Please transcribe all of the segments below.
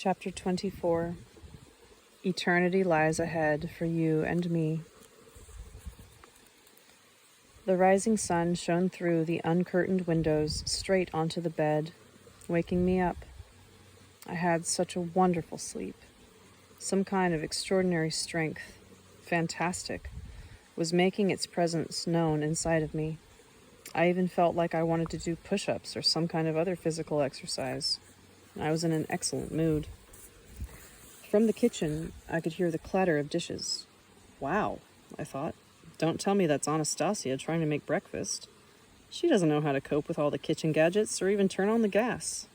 Chapter 24. Eternity lies ahead for you and me. The rising sun shone through the uncurtained windows straight onto the bed, waking me up. I had such a wonderful sleep. Some kind of extraordinary strength, fantastic, was making its presence known inside of me. I even felt like I wanted to do push-ups or some kind of other physical exercise. I was in an excellent mood. From the kitchen, I could hear the clatter of dishes. Wow, I thought. Don't tell me that's Anastasia trying to make breakfast. She doesn't know how to cope with all the kitchen gadgets or even turn on the gas.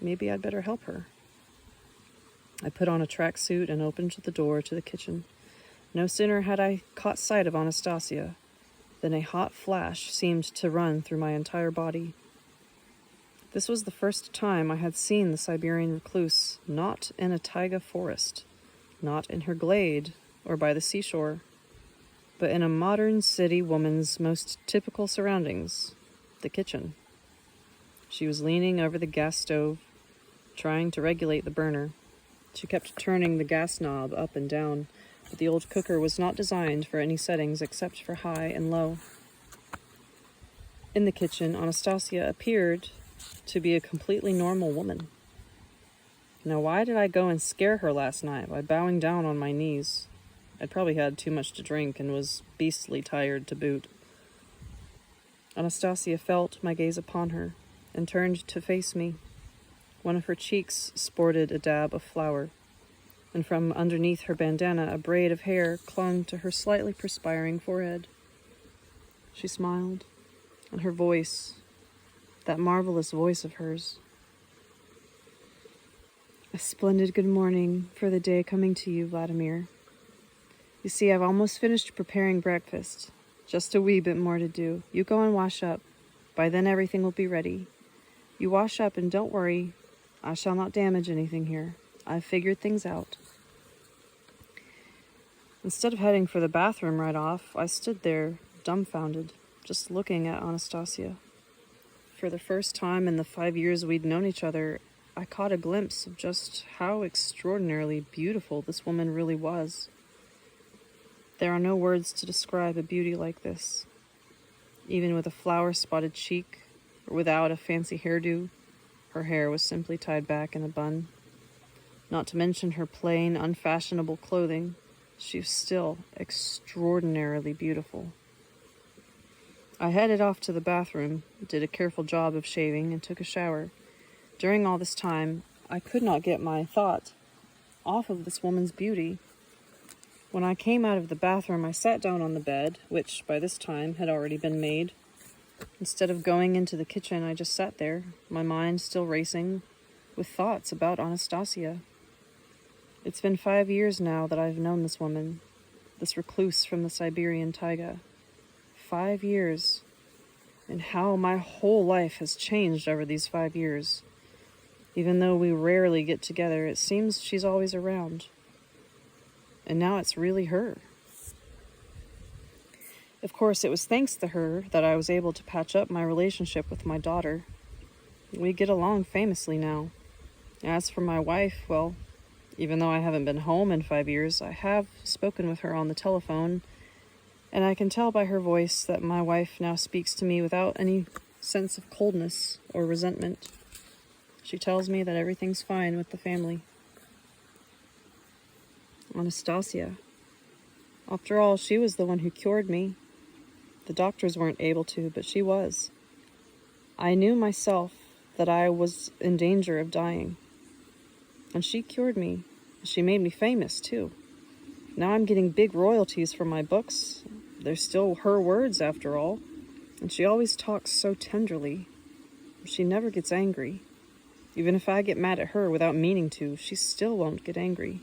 Maybe I'd better help her. I put on a tracksuit and opened the door to the kitchen. No sooner had I caught sight of Anastasia than a hot flash seemed to run through my entire body. This was the first time I had seen the Siberian recluse, not in a taiga forest, not in her glade or by the seashore, but in a modern city woman's most typical surroundings, the kitchen. She was leaning over the gas stove, trying to regulate the burner. She kept turning the gas knob up and down, but the old cooker was not designed for any settings except for high and low. In the kitchen, Anastasia appeared to be a completely normal woman. Now, why did I go and scare her last night by bowing down on my knees? I'd probably had too much to drink and was beastly tired to boot. Anastasia felt my gaze upon her and turned to face me. One of her cheeks sported a dab of flour, and from underneath her bandana a braid of hair clung to her slightly perspiring forehead. She smiled, and her voice, that marvelous voice of hers. A splendid good morning for the day coming to you, Vladimir. You see, I've almost finished preparing breakfast. Just a wee bit more to do. You go and wash up. By then everything will be ready. You wash up and don't worry. I shall not damage anything here. I've figured things out. Instead of heading for the bathroom right off, I stood there, dumbfounded, just looking at Anastasia. For the first time in the 5 years we'd known each other, I caught a glimpse of just how extraordinarily beautiful this woman really was. There are no words to describe a beauty like this. Even with a flower-spotted cheek, or without a fancy hairdo, her hair was simply tied back in a bun. Not to mention her plain, unfashionable clothing, she was still extraordinarily beautiful. I headed off to the bathroom, did a careful job of shaving, and took a shower. During all this time, I could not get my thought off of this woman's beauty. When I came out of the bathroom, I sat down on the bed, which by this time had already been made. Instead of going into the kitchen, I just sat there, my mind still racing, with thoughts about Anastasia. It's been 5 years now that I've known this woman, this recluse from the Siberian taiga. 5 years, and how my whole life has changed over these 5 years. Even though we rarely get together, it seems she's always around. And now it's really her. Of course, it was thanks to her that I was able to patch up my relationship with my daughter. We get along famously now. As for my wife, well, even though I haven't been home in 5 years, I have spoken with her on the telephone, and I can tell by her voice that my wife now speaks to me without any sense of coldness or resentment. She tells me that everything's fine with the family. Anastasia. After all, she was the one who cured me. The doctors weren't able to, but she was. I knew myself that I was in danger of dying. And she cured me. She made me famous, too. Now I'm getting big royalties for my books. They're still her words, after all. And she always talks so tenderly. She never gets angry. Even if I get mad at her without meaning to, she still won't get angry.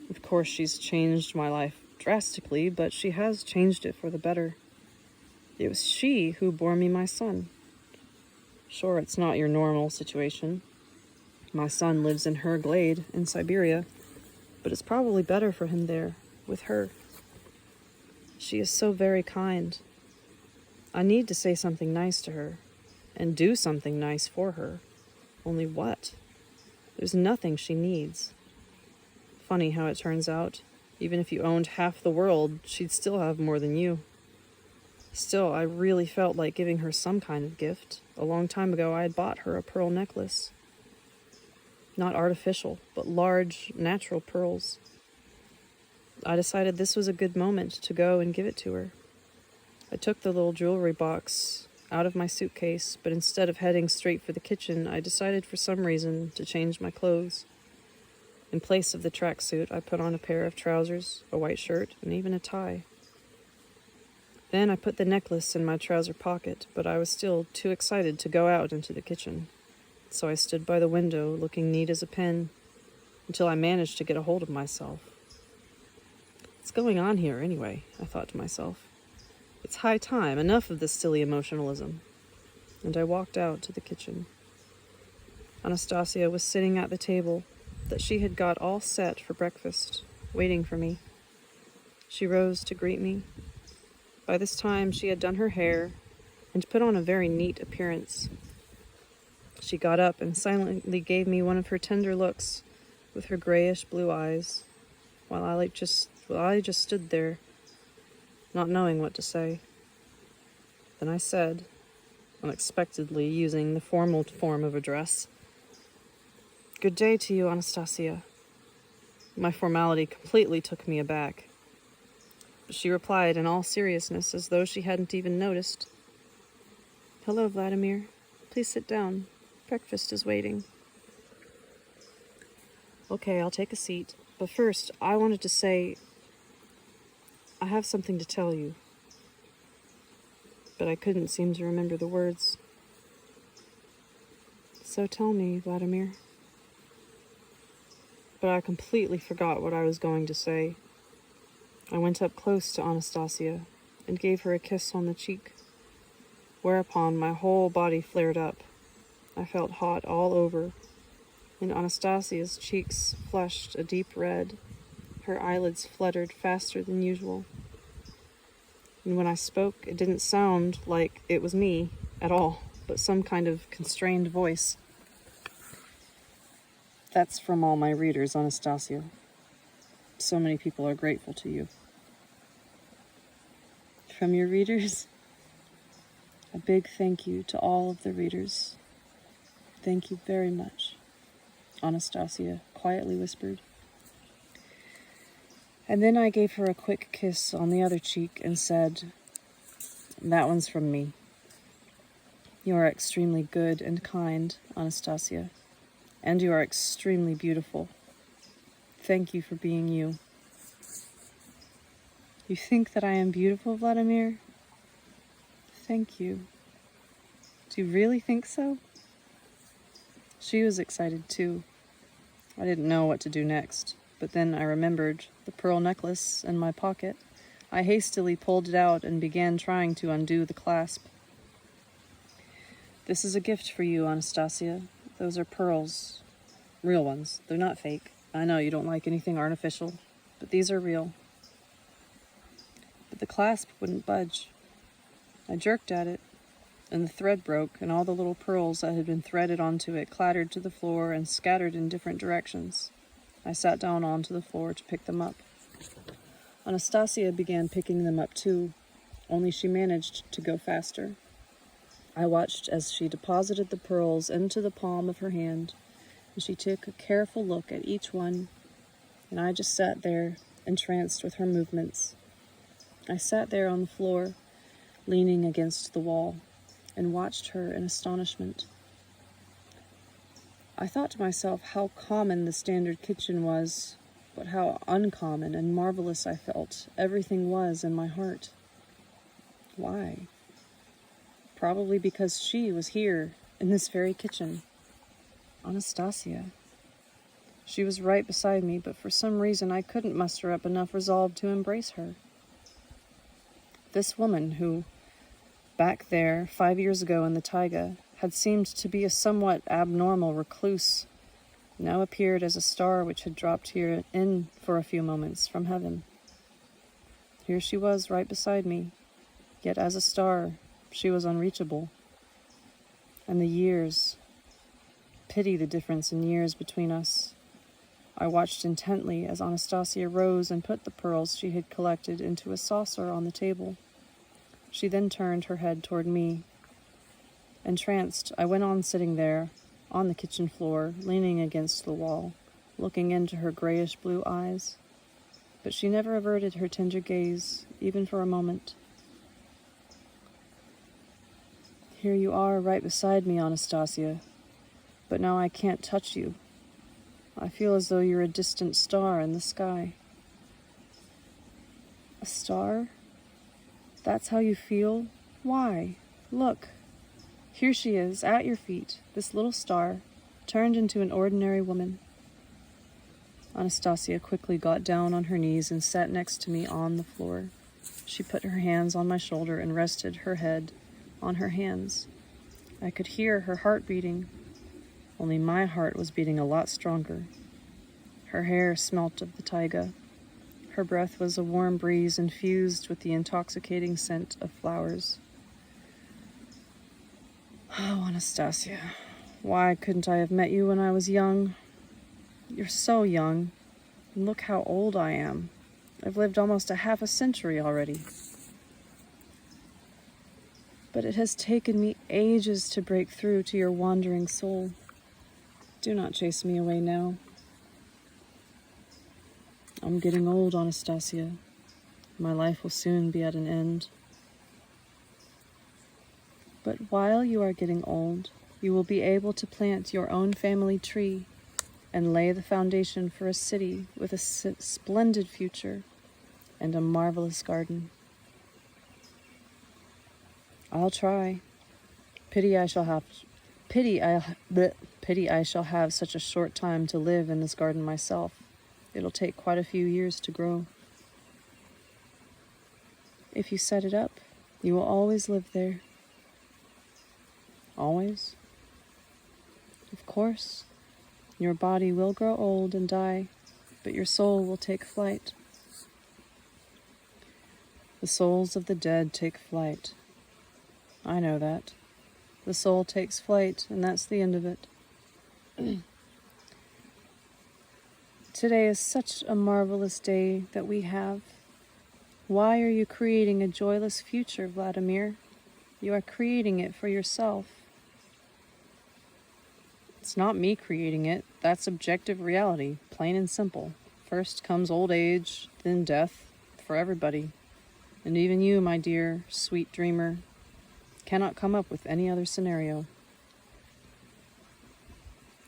Of course, she's changed my life drastically, but she has changed it for the better. It was she who bore me my son. Sure, it's not your normal situation. My son lives in her glade in Siberia, but it's probably better for him there, with her. She is so very kind. I need to say something nice to her, and do something nice for her. Only what? There's nothing she needs. Funny how it turns out. Even if you owned half the world, she'd still have more than you. Still, I really felt like giving her some kind of gift. A long time ago, I had bought her a pearl necklace. Not artificial, but large, natural pearls. I decided this was a good moment to go and give it to her. I took the little jewelry box out of my suitcase, but instead of heading straight for the kitchen, I decided for some reason to change my clothes. In place of the tracksuit, I put on a pair of trousers, a white shirt, and even a tie. Then I put the necklace in my trouser pocket, but I was still too excited to go out into the kitchen. So I stood by the window, looking neat as a pin, until I managed to get a hold of myself. What's going on here, anyway? I thought to myself. It's high time, enough of this silly emotionalism. And I walked out to the kitchen. Anastasia was sitting at the table that she had got all set for breakfast, waiting for me. She rose to greet me. By this time, she had done her hair and put on a very neat appearance. She got up and silently gave me one of her tender looks with her grayish blue eyes, while I just stood there, not knowing what to say. Then I said, unexpectedly using the formal form of address, "Good day to you, Anastasia." My formality completely took me aback. But she replied in all seriousness, as though she hadn't even noticed. "Hello, Vladimir. Please sit down. Breakfast is waiting." Okay, I'll take a seat. But first, I wanted to say, I have something to tell you. But I couldn't seem to remember the words. So tell me, Vladimir. But I completely forgot what I was going to say. I went up close to Anastasia and gave her a kiss on the cheek, whereupon my whole body flared up. I felt hot all over, and Anastasia's cheeks flushed a deep red. Her eyelids fluttered faster than usual. And when I spoke, it didn't sound like it was me at all, but some kind of constrained voice. That's from all my readers, Anastasia. So many people are grateful to you. From your readers? A big thank you to all of the readers. Thank you very much, Anastasia quietly whispered. And then I gave her a quick kiss on the other cheek and said, "That one's from me. You are extremely good and kind, Anastasia, and you are extremely beautiful. Thank you for being you." You think that I am beautiful, Vladimir? Thank you. Do you really think so? She was excited too. I didn't know what to do next, but then I remembered the pearl necklace in my pocket. I hastily pulled it out and began trying to undo the clasp. "This is a gift for you, Anastasia. Those are pearls. Real ones. They're not fake. I know you don't like anything artificial, but these are real." But the clasp wouldn't budge. I jerked at it, and the thread broke, and all the little pearls that had been threaded onto it clattered to the floor and scattered in different directions. I sat down onto the floor to pick them up. Anastasia began picking them up too, only she managed to go faster. I watched as she deposited the pearls into the palm of her hand, and she took a careful look at each one, and I just sat there, entranced with her movements. I sat there on the floor, leaning against the wall, and watched her in astonishment. I thought to myself how common the standard kitchen was, but how uncommon and marvelous I felt everything was in my heart. Why? Probably because she was here, in this very kitchen. Anastasia. She was right beside me, but for some reason I couldn't muster up enough resolve to embrace her. This woman who, back there 5 years ago in the taiga, had seemed to be a somewhat abnormal recluse, now appeared as a star which had dropped here in for a few moments from heaven. Here she was right beside me, yet as a star she was unreachable. And the years, pity the difference in years between us. I watched intently as Anastasia rose and put the pearls she had collected into a saucer on the table. She then turned her head toward me. Entranced, I went on sitting there, on the kitchen floor, leaning against the wall, looking into her grayish-blue eyes. But she never averted her tender gaze, even for a moment. Here you are, right beside me, Anastasia. But now I can't touch you. I feel as though you're a distant star in the sky. A star? That's how you feel? Why? Look. Here she is, at your feet, this little star, turned into an ordinary woman. Anastasia quickly got down on her knees and sat next to me on the floor. She put her hands on my shoulder and rested her head on her hands. I could hear her heart beating, only my heart was beating a lot stronger. Her hair smelt of the taiga. Her breath was a warm breeze infused with the intoxicating scent of flowers. Oh, Anastasia, why couldn't I have met you when I was young? You're so young, and look how old I am. I've lived almost a half a century already. But it has taken me ages to break through to your wandering soul. Do not chase me away now. I'm getting old, Anastasia. My life will soon be at an end. But while you are getting old, you will be able to plant your own family tree and lay the foundation for a city with a splendid future and a marvelous garden. I'll try. Pity I shall have such a short time to live in this garden myself. It'll take quite a few years to grow. If you set it up, you will always live there. Always? Of course. Your body will grow old and die, but your soul will take flight. The souls of the dead take flight. I know that. The soul takes flight, and that's the end of it. Today is such a marvelous day that we have. Why are you creating a joyless future, Vladimir? You are creating it for yourself. It's not me creating it. That's objective reality, plain and simple. First comes old age, then death, for everybody. And even you, my dear, sweet dreamer, cannot come up with any other scenario.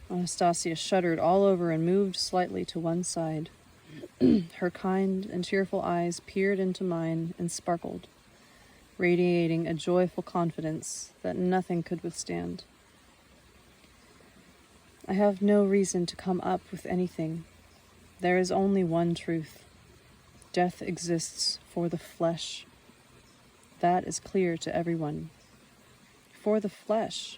Anastasia shuddered all over and moved slightly to one side. Her kind and cheerful eyes peered into mine and sparkled, radiating a joyful confidence that nothing could withstand. I have no reason to come up with anything. There is only one truth. Death exists for the flesh. That is clear to everyone. For the flesh.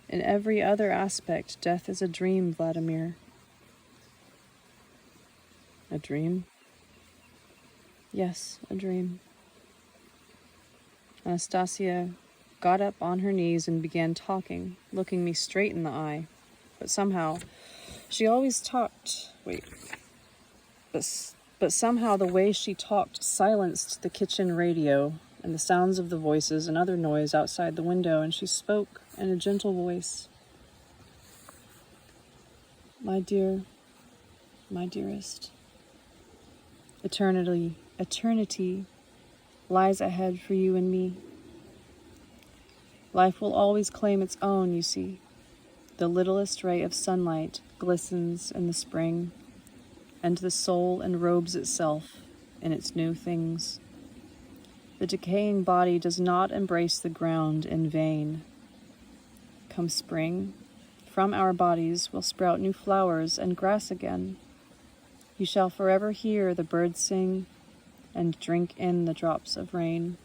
In every other aspect, death is a dream, Vladimir. A dream? Yes, a dream. Anastasia got up on her knees and began talking, looking me straight in the eye. But somehow, she always talked... But somehow the way she talked silenced the kitchen radio and the sounds of the voices and other noise outside the window, and she spoke in a gentle voice. My dear, my dearest, eternity lies ahead for you and me. Life will always claim its own, you see. The littlest ray of sunlight glistens in the spring, and the soul enrobes itself in its new things. The decaying body does not embrace the ground in vain. Come spring, from our bodies will sprout new flowers and grass again. You shall forever hear the birds sing and drink in the drops of rain.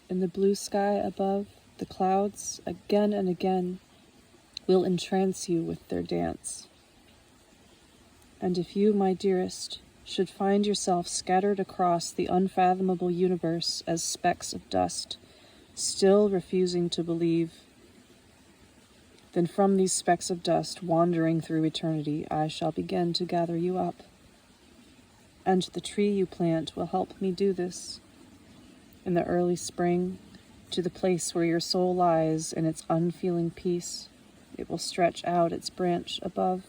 In the blue sky above, the clouds, again and again, will entrance you with their dance. And if you, my dearest, should find yourself scattered across the unfathomable universe as specks of dust, still refusing to believe, Then from these specks of dust wandering through eternity, I shall begin to gather you up. And the tree you plant will help me do this. In the early spring, to the place where your soul lies in its unfeeling peace, it will stretch out its branch above.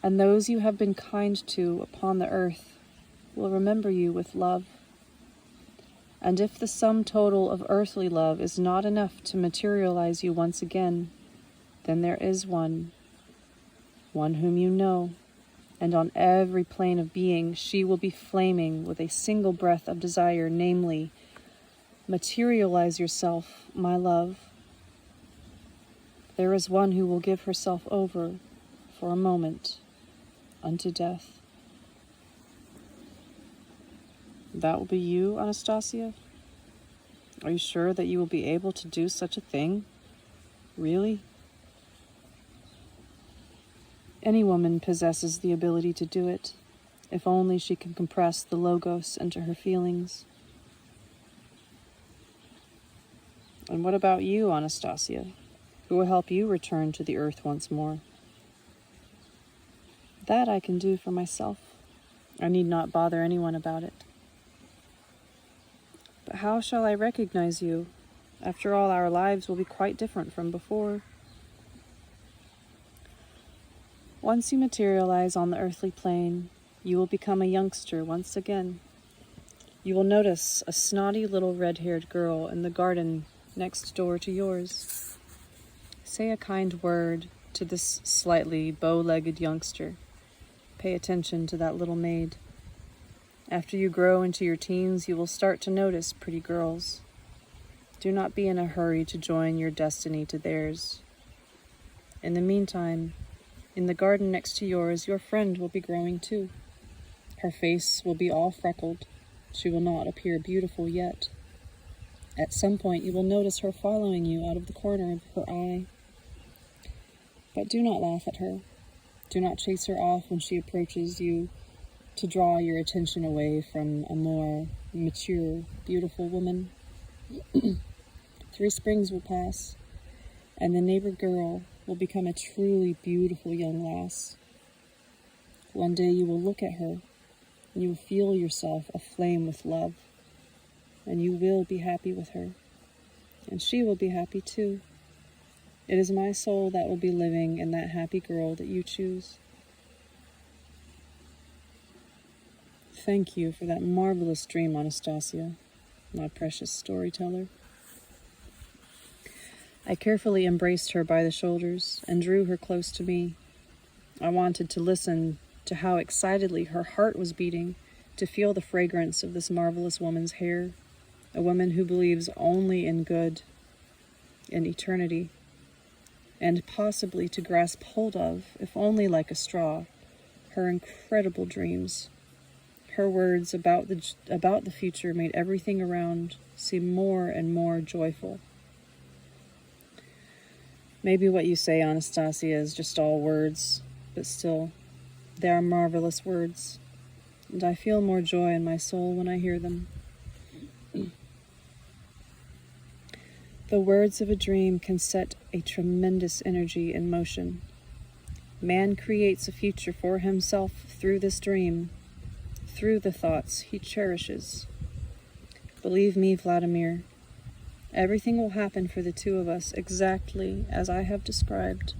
And those you have been kind to upon the earth will remember you with love. And if the sum total of earthly love is not enough to materialize you once again, then there is one whom you know, and on every plane of being she will be flaming with a single breath of desire, namely, materialize yourself, my love. There is one who will give herself over for a moment unto death. That will be you, Anastasia? Are you sure that you will be able to do such a thing? Really? Any woman possesses the ability to do it, if only she can compress the logos into her feelings. And what about you, Anastasia? Who will help you return to the earth once more? That I can do for myself. I need not bother anyone about it. But how shall I recognize you? After all, our lives will be quite different from before. Once you materialize on the earthly plane, you will become a youngster once again. You will notice a snotty little red-haired girl in the garden next door to yours. Say a kind word to this slightly bow-legged youngster. Pay attention to that little maid. After you grow into your teens, you will start to notice pretty girls. Do not be in a hurry to join your destiny to theirs. In the meantime, in the garden next to yours, your friend will be growing too. Her face will be all freckled. She will not appear beautiful yet. At some point, you will notice her following you out of the corner of her eye. But do not laugh at her. Do not chase her off when she approaches you to draw your attention away from a more mature, beautiful woman. 3 springs will pass, and the neighbor girl will become a truly beautiful young lass. One day you will look at her, and you will feel yourself aflame with love, and you will be happy with her, and she will be happy too. It is my soul that will be living in that happy girl that you choose. Thank you for that marvelous dream, Anastasia, my precious storyteller. I carefully embraced her by the shoulders and drew her close to me. I wanted to listen to how excitedly her heart was beating, to feel the fragrance of this marvelous woman's hair, a woman who believes only in good, in eternity, and possibly to grasp hold of, if only like a straw, her incredible dreams. Her words about the future made everything around seem more and more joyful. Maybe what you say, Anastasia, is just all words, but still, they are marvelous words, and I feel more joy in my soul when I hear them. The words of a dream can set a tremendous energy in motion. Man creates a future for himself through this dream, through the thoughts he cherishes. Believe me, Vladimir, everything will happen for the two of us exactly as I have described.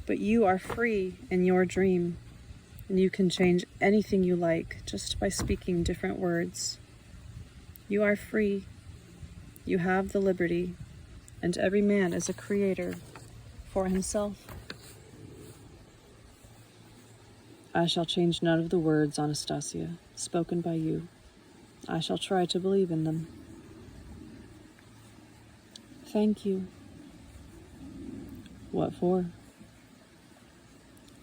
But you are free in your dream, and you can change anything you like just by speaking different words. You are free. You have the liberty, and every man is a creator for himself. I shall change none of the words, Anastasia, spoken by you. I shall try to believe in them. Thank you. What for?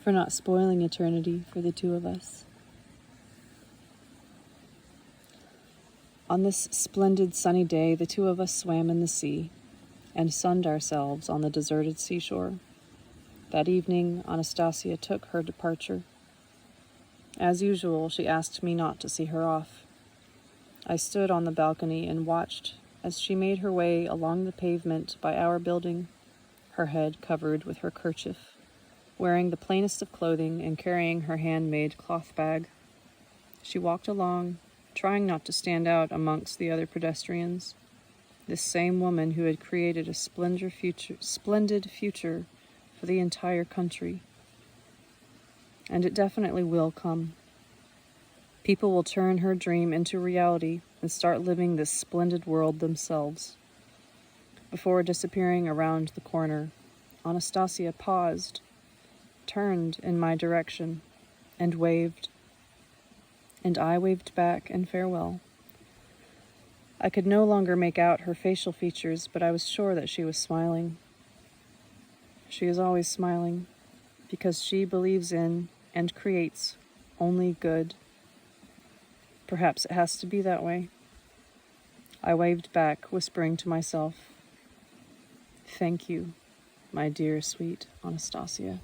For not spoiling eternity for the two of us. On this splendid sunny day, the two of us swam in the sea and sunned ourselves on the deserted seashore. That evening, Anastasia took her departure. As usual, she asked me not to see her off. I stood on the balcony and watched as she made her way along the pavement by our building, her head covered with her kerchief, wearing the plainest of clothing and carrying her handmade cloth bag. She walked along, trying not to stand out amongst the other pedestrians. This same woman who had created a splendid future for the entire country. And it definitely will come. People will turn her dream into reality and start living this splendid world themselves. Before disappearing around the corner, Anastasia paused, turned in my direction, and waved. And I waved back in farewell. I could no longer make out her facial features, but I was sure that she was smiling. She is always smiling, because she believes in and creates only good. Perhaps it has to be that way. I waved back, whispering to myself, "Thank you, my dear, sweet Anastasia."